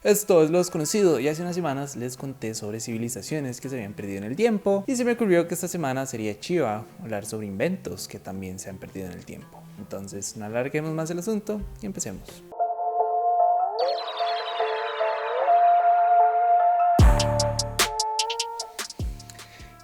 Esto es Lo Desconocido y hace unas semanas les conté sobre civilizaciones que se habían perdido en el tiempo y se me ocurrió que esta semana sería chiva hablar sobre inventos que también se han perdido en el tiempo. Entonces no alarguemos más el asunto y empecemos.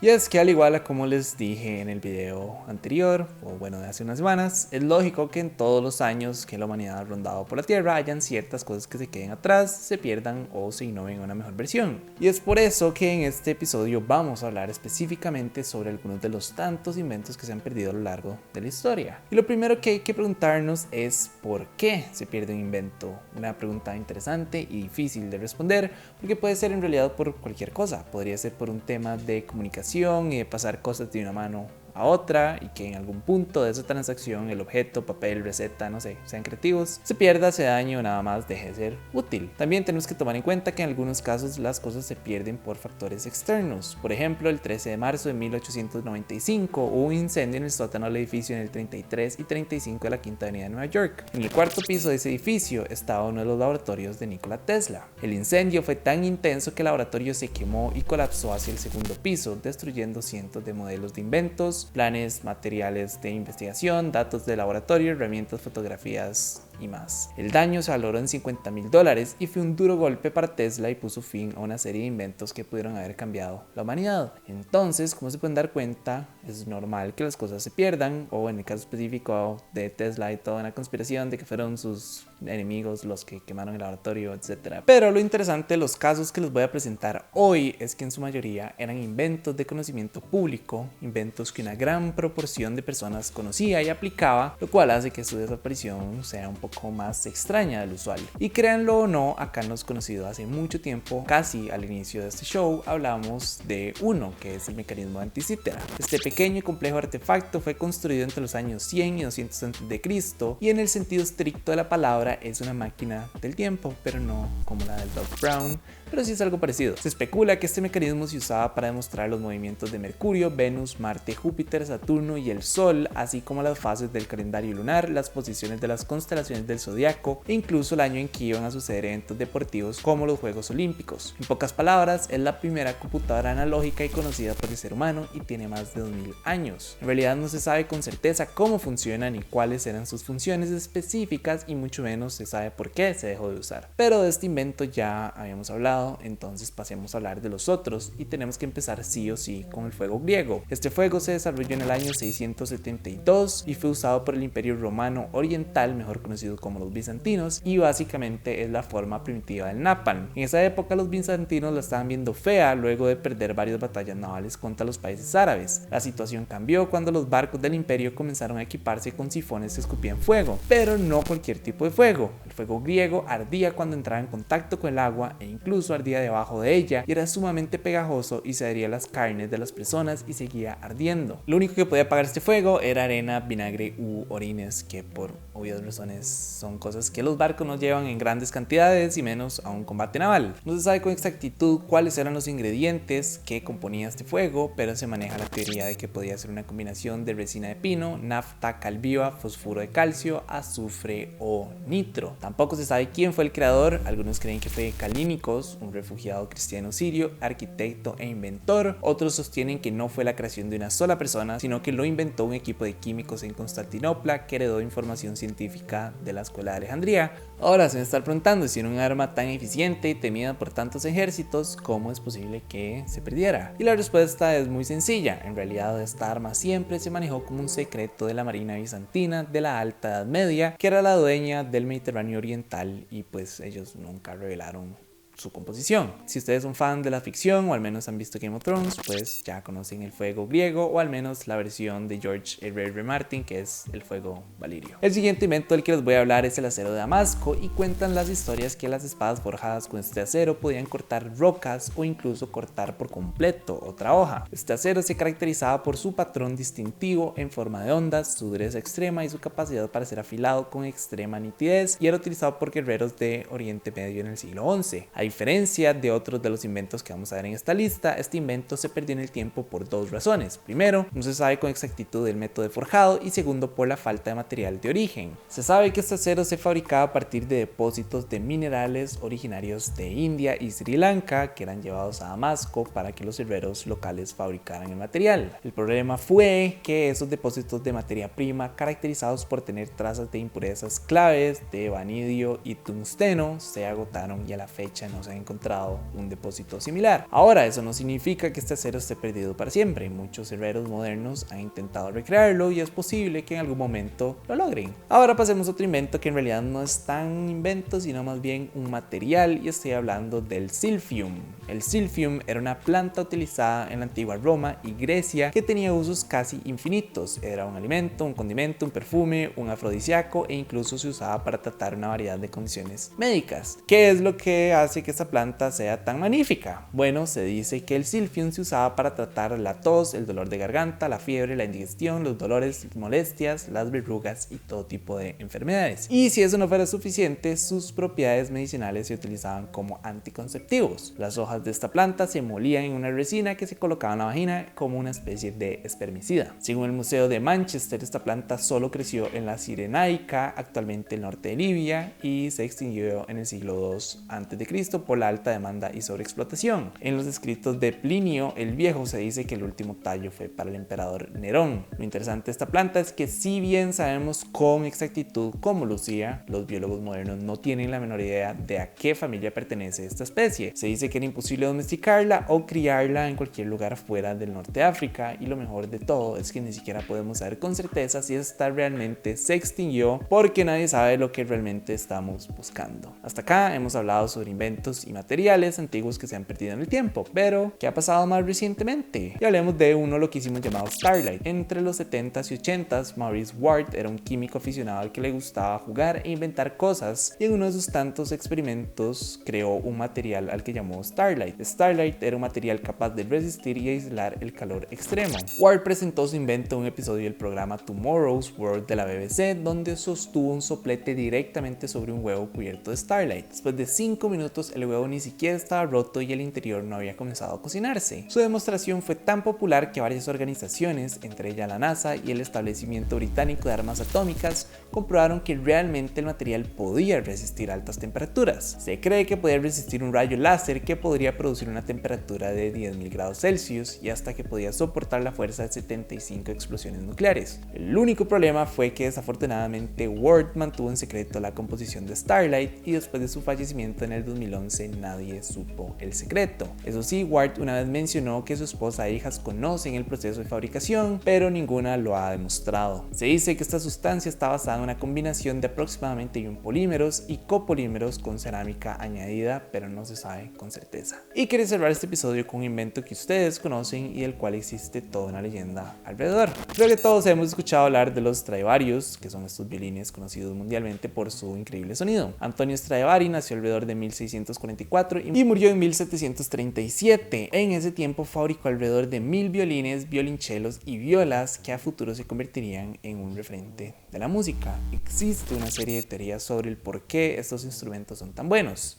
Y es que al igual a como les dije en el video anterior, o bueno de hace unas semanas, es lógico que en todos los años que la humanidad ha rondado por la Tierra hayan ciertas cosas que se queden atrás, se pierdan o se innoven a una mejor versión. Y es por eso que en este episodio vamos a hablar específicamente sobre algunos de los tantos inventos que se han perdido a lo largo de la historia. Y lo primero que hay que preguntarnos es ¿por qué se pierde un invento? Una pregunta interesante y difícil de responder porque puede ser en realidad por cualquier cosa. Podría ser por un tema de comunicación y de pasar cosas de una mano a otra y que en algún punto de esa transacción el objeto, papel, receta, no sé, sean creativos, se pierda, se dañe o nada más deje de ser útil. También tenemos que tomar en cuenta que en algunos casos las cosas se pierden por factores externos. Por ejemplo, el 13 de marzo de 1895 hubo un incendio en el sótano del edificio en el 33 y 35 de la Quinta Avenida de Nueva York. En el cuarto piso de ese edificio estaba uno de los laboratorios de Nikola Tesla. El incendio fue tan intenso que el laboratorio se quemó y colapsó hacia el segundo piso, destruyendo cientos de modelos de inventos, planes, materiales de investigación, datos de laboratorio, herramientas, fotografías y más. El daño se valoró en $50,000 y fue un duro golpe para Tesla y puso fin a una serie de inventos que pudieron haber cambiado la humanidad. Entonces, como se pueden dar cuenta, es normal que las cosas se pierdan, o en el caso específico de Tesla y toda una conspiración de que fueron sus enemigos los que quemaron el laboratorio, etc. Pero lo interesante de los casos que les voy a presentar hoy es que en su mayoría eran inventos de conocimiento público, inventos que una gran proporción de personas conocía y aplicaba, lo cual hace que su desaparición sea un poco más extraña del usual. Y créanlo o no, acá en Los Conocidos hace mucho tiempo, casi al inicio de este show, hablamos de uno que es el mecanismo de Antikythera. Este pequeño y complejo artefacto fue construido entre los años 100 y 200 a.C. y en el sentido estricto de la palabra es una máquina del tiempo, pero no como la del Doc Brown, pero sí es algo parecido. Se especula que este mecanismo se usaba para demostrar los movimientos de Mercurio, Venus, Marte, Júpiter, Saturno y el Sol, así como las fases del calendario lunar, las posiciones de las constelaciones del zodiaco e incluso el año en que iban a suceder eventos deportivos como los Juegos Olímpicos. En pocas palabras, es la primera computadora analógica y conocida por el ser humano y tiene más de 2000 años. En realidad no se sabe con certeza cómo funciona ni cuáles eran sus funciones específicas y mucho menos se sabe por qué se dejó de usar. Pero de este invento ya habíamos hablado, entonces pasemos a hablar de los otros y tenemos que empezar sí o sí con el fuego griego. Este fuego se desarrolló en el año 672 y fue usado por el Imperio Romano Oriental, mejor conocido como los bizantinos, y básicamente es la forma primitiva del napalm. En esa época los bizantinos la estaban viendo fea luego de perder varias batallas navales contra los países árabes. La situación cambió cuando los barcos del imperio comenzaron a equiparse con sifones que escupían fuego, pero no cualquier tipo de fuego. El fuego griego ardía cuando entraba en contacto con el agua e incluso ardía debajo de ella y era sumamente pegajoso y se adhería a las carnes de las personas y seguía ardiendo. Lo único que podía apagar este fuego era arena, vinagre u orines, que por obvias razones son cosas que los barcos no llevan en grandes cantidades y menos a un combate naval. No se sabe con exactitud cuáles eran los ingredientes que componía este fuego, pero se maneja la teoría de que podía ser una combinación de resina de pino, nafta, cal viva, fosfuro de calcio, azufre o nitro. Tampoco se sabe quién fue el creador. Algunos creen que fue Calínicos, un refugiado cristiano sirio, arquitecto e inventor. Otros sostienen que no fue la creación de una sola persona, sino que lo inventó un equipo de químicos en Constantinopla que heredó información científica de la escuela de Alejandría. Ahora se me está preguntando si era un arma tan eficiente y temida por tantos ejércitos, ¿cómo es posible que se perdiera? Y la respuesta es muy sencilla. En realidad esta arma siempre se manejó como un secreto de la marina bizantina de la Alta Edad Media, que era la dueña del Mediterráneo Oriental, y pues ellos nunca revelaron su composición. Si ustedes son fan de la ficción o al menos han visto Game of Thrones, pues ya conocen el fuego griego o al menos la versión de George R.R. Martin, que es el fuego valirio. El siguiente invento del que les voy a hablar es el acero de Damasco, y cuentan las historias que las espadas forjadas con este acero podían cortar rocas o incluso cortar por completo otra hoja. Este acero se caracterizaba por su patrón distintivo en forma de ondas, su dureza extrema y su capacidad para ser afilado con extrema nitidez, y era utilizado por guerreros de Oriente Medio en el siglo XI. Hay diferencia de otros de los inventos que vamos a ver en esta lista, este invento se perdió en el tiempo por dos razones. Primero, no se sabe con exactitud el método de forjado, y segundo, por la falta de material de origen. Se sabe que este acero se fabricaba a partir de depósitos de minerales originarios de India y Sri Lanka que eran llevados a Damasco para que los herreros locales fabricaran el material. El problema fue que esos depósitos de materia prima, caracterizados por tener trazas de impurezas claves de vanidio y tungsteno, se agotaron y a la fecha no se ha encontrado un depósito similar. Ahora, eso no significa que este acero esté perdido para siempre. Muchos herreros modernos han intentado recrearlo y es posible que en algún momento lo logren. Ahora pasemos a otro invento que en realidad no es tan invento, sino más bien un material, y estoy hablando del silphium. El silphium era una planta utilizada en la antigua Roma y Grecia que tenía usos casi infinitos. Era un alimento, un condimento, un perfume, un afrodisíaco e incluso se usaba para tratar una variedad de condiciones médicas. ¿Qué es lo que hace que esta planta sea tan magnífica? Bueno, se dice que el silphium se usaba para tratar la tos, el dolor de garganta, la fiebre, la indigestión, los dolores, molestias, las verrugas y todo tipo de enfermedades. Y si eso no fuera suficiente, sus propiedades medicinales se utilizaban como anticonceptivos. Las hojas de esta planta se molían en una resina que se colocaba en la vagina como una especie de espermicida. Según el Museo de Manchester, esta planta solo creció en la Cirenaica, actualmente el norte de Libia, y se extinguió en el siglo II a.C. por la alta demanda y sobreexplotación. En los escritos de Plinio el Viejo se dice que el último tallo fue para el emperador Nerón. Lo interesante de esta planta es que si bien sabemos con exactitud cómo lucía, los biólogos modernos no tienen la menor idea de a qué familia pertenece esta especie. Se dice que era imposible domesticarla o criarla en cualquier lugar fuera del norte de África, y lo mejor de todo es que ni siquiera podemos saber con certeza si esta realmente se extinguió, porque nadie sabe lo que realmente estamos buscando. Hasta acá hemos hablado sobre inventos y materiales antiguos que se han perdido en el tiempo, pero ¿qué ha pasado más recientemente? Y hablemos de uno loquísimo llamado Starlight. Entre los 70s y 80s, Maurice Ward era un químico aficionado al que le gustaba jugar e inventar cosas, y en uno de sus tantos experimentos creó un material al que llamó Starlight. Starlight era un material capaz de resistir y aislar el calor extremo. Ward presentó su invento en un episodio del programa Tomorrow's World de la BBC, donde sostuvo un soplete directamente sobre un huevo cubierto de Starlight. Después de 5 minutos, el huevo ni siquiera estaba roto y el interior no había comenzado a cocinarse. Su demostración fue tan popular que varias organizaciones, entre ellas la NASA y el establecimiento británico de armas atómicas, comprobaron que realmente el material podía resistir altas temperaturas. Se cree que podía resistir un rayo láser que podría producir una temperatura de 10.000 grados Celsius y hasta que podía soportar la fuerza de 75 explosiones nucleares. El único problema fue que desafortunadamente Ward mantuvo en secreto la composición de Starlight, y después de su fallecimiento en el 2011 nadie supo el secreto. Eso sí, Ward una vez mencionó que su esposa e hijas conocen el proceso de fabricación, pero ninguna lo ha demostrado. Se dice que esta sustancia está basada en una combinación de aproximadamente 21 polímeros y copolímeros con cerámica añadida, pero no se sabe con certeza. Y quería cerrar este episodio con un invento que ustedes conocen y del cual existe toda una leyenda alrededor. Creo que todos hemos escuchado hablar de los Stradivarius, que son estos violines conocidos mundialmente por su increíble sonido. Antonio Stradivari nació alrededor de 1644 y murió en 1737. En ese tiempo fabricó alrededor de 1000 violines, violonchelos y violas que a futuro se convertirían en un referente de la música. Existe una serie de teorías sobre el por qué estos instrumentos son tan buenos.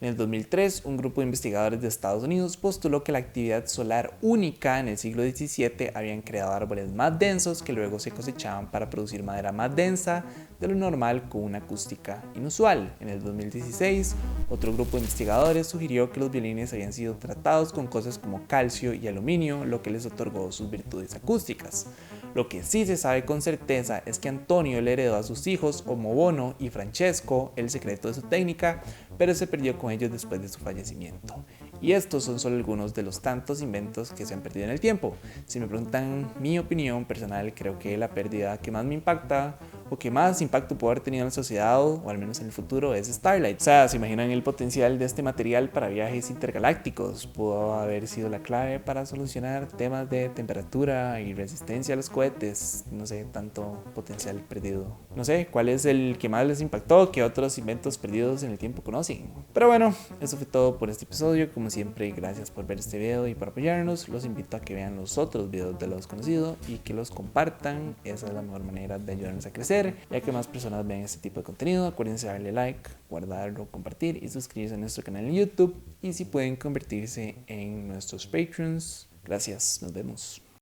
En el 2003, un grupo de investigadores de Estados Unidos postuló que la actividad solar única en el siglo XVII habían creado árboles más densos que luego se cosechaban para producir madera más densa de lo normal con una acústica inusual. En el 2016, otro grupo de investigadores sugirió que los violines habían sido tratados con cosas como calcio y aluminio, lo que les otorgó sus virtudes acústicas. Lo que sí se sabe con certeza es que Antonio le heredó a sus hijos Omobono y Francesco el secreto de su técnica, pero se perdió con ellos después de su fallecimiento. Y estos son solo algunos de los tantos inventos que se han perdido en el tiempo. Si me preguntan mi opinión personal, creo que la pérdida que más me impacta o que más impacto puede haber tenido en la sociedad o al menos en el futuro es Starlight. O sea, ¿se imaginan el potencial de este material para viajes intergalácticos? Pudo haber sido la clave para solucionar temas de temperatura y resistencia a los cohetes. No sé, tanto potencial perdido. No sé, ¿cuál es el que más les impactó? ¿Qué otros inventos perdidos en el tiempo conocen? Pero bueno, eso fue todo por este episodio. Como siempre, gracias por ver este video y por apoyarnos. Los invito a que vean los otros videos de Lo Desconocido y que los compartan. Esa es la mejor manera de ayudarnos a crecer. crecer, ya que más personas vean este tipo de contenido. Acuérdense de darle like, guardarlo, compartir y suscribirse a nuestro canal en YouTube. Y si pueden convertirse en nuestros Patreons. Gracias, nos vemos.